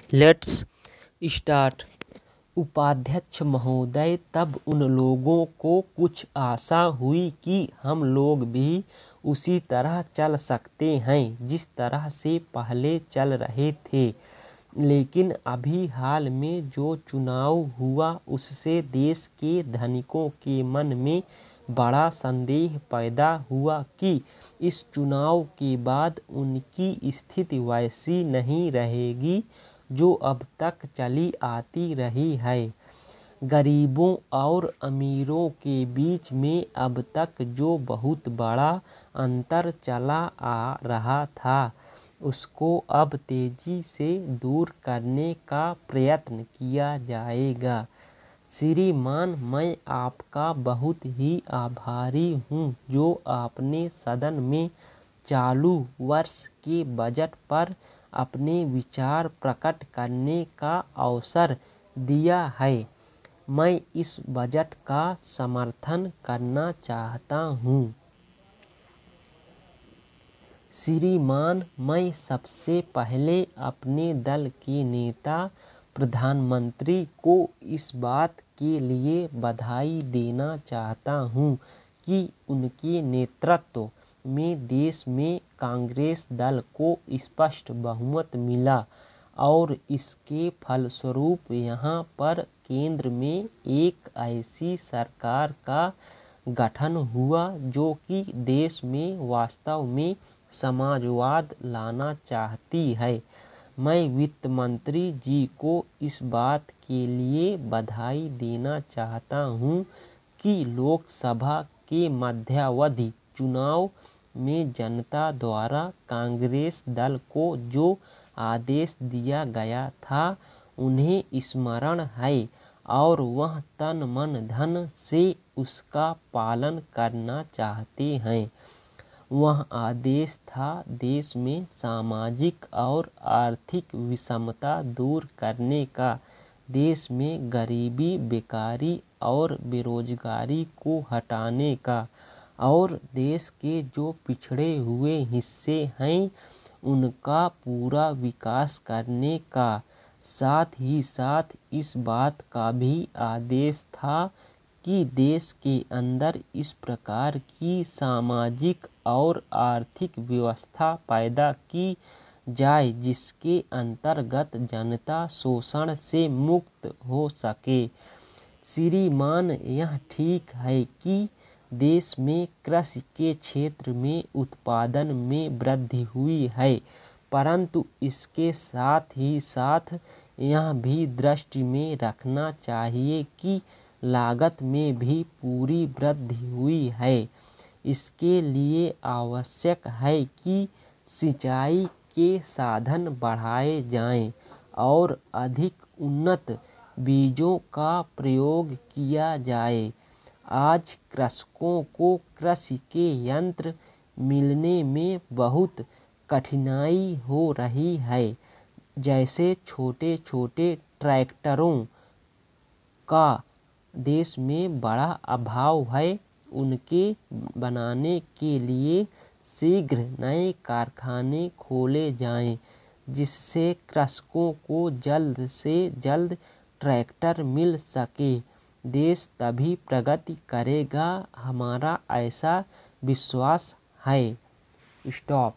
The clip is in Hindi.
Let's start. उपाध्यक्ष महोदय, तब उन लोगों को कुछ आशा हुई कि हम लोग भी उसी तरह चल सकते हैं जिस तरह से पहले चल रहे थे। लेकिन अभी हाल में जो चुनाव हुआ उससे देश के धनिकों के मन में बड़ा संदेह पैदा हुआ कि इस चुनाव के बाद उनकी स्थिति वैसी नहीं रहेगी जो अब तक चली आती रही है। गरीबों और अमीरों के बीच में अब तक जो बहुत बड़ा अंतर चला आ रहा था उसको अब तेजी से दूर करने का प्रयत्न किया जाएगा। श्रीमान, मैं आपका बहुत ही आभारी हूँ जो आपने सदन में चालू वर्ष के बजट पर अपने विचार प्रकट करने का अवसर दिया है। मैं इस बजट का समर्थन करना चाहता हूँ। श्रीमान, मैं सबसे पहले अपने दल के नेता प्रधानमंत्री को इस बात के लिए बधाई देना चाहता हूँ कि उनके नेतृत्व में देश में कांग्रेस दल को स्पष्ट बहुमत मिला और इसके फलस्वरूप यहाँ पर केंद्र में एक ऐसी सरकार का गठन हुआ जो कि देश में वास्तव में समाजवाद लाना चाहती है। मैं वित्त मंत्री जी को इस बात के लिए बधाई देना चाहता हूँ कि लोकसभा के मध्यावधि चुनाव में जनता द्वारा कांग्रेस दल को जो आदेश दिया गया था उन्हें स्मरण है और वह तन मन धन से उसका पालन करना चाहते हैं। वह आदेश था देश में सामाजिक और आर्थिक विषमता दूर करने का, देश में गरीबी, बेकारी और बेरोजगारी को हटाने का और देश के जो पिछड़े हुए हिस्से हैं उनका पूरा विकास करने का। साथ ही साथ इस बात का भी आदेश था कि देश के अंदर इस प्रकार की सामाजिक और आर्थिक व्यवस्था पैदा की जाए जिसके अंतर्गत जनता शोषण से मुक्त हो सके। श्रीमान, यह ठीक है कि देश में कृषि के क्षेत्र में उत्पादन में वृद्धि हुई है, परंतु इसके साथ ही साथ यह भी दृष्टि में रखना चाहिए कि लागत में भी पूरी वृद्धि हुई है। इसके लिए आवश्यक है कि सिंचाई के साधन बढ़ाए जाएं और अधिक उन्नत बीजों का प्रयोग किया जाए। आज कृषकों को कृषि के यंत्र मिलने में बहुत कठिनाई हो रही है, जैसे छोटे छोटे ट्रैक्टरों का देश में बड़ा अभाव है। उनके बनाने के लिए शीघ्र नए कारखाने खोले जाएं, जिससे कृषकों को जल्द से जल्द ट्रैक्टर मिल सके। देश तभी प्रगति करेगा, हमारा ऐसा विश्वास है। स्टॉप।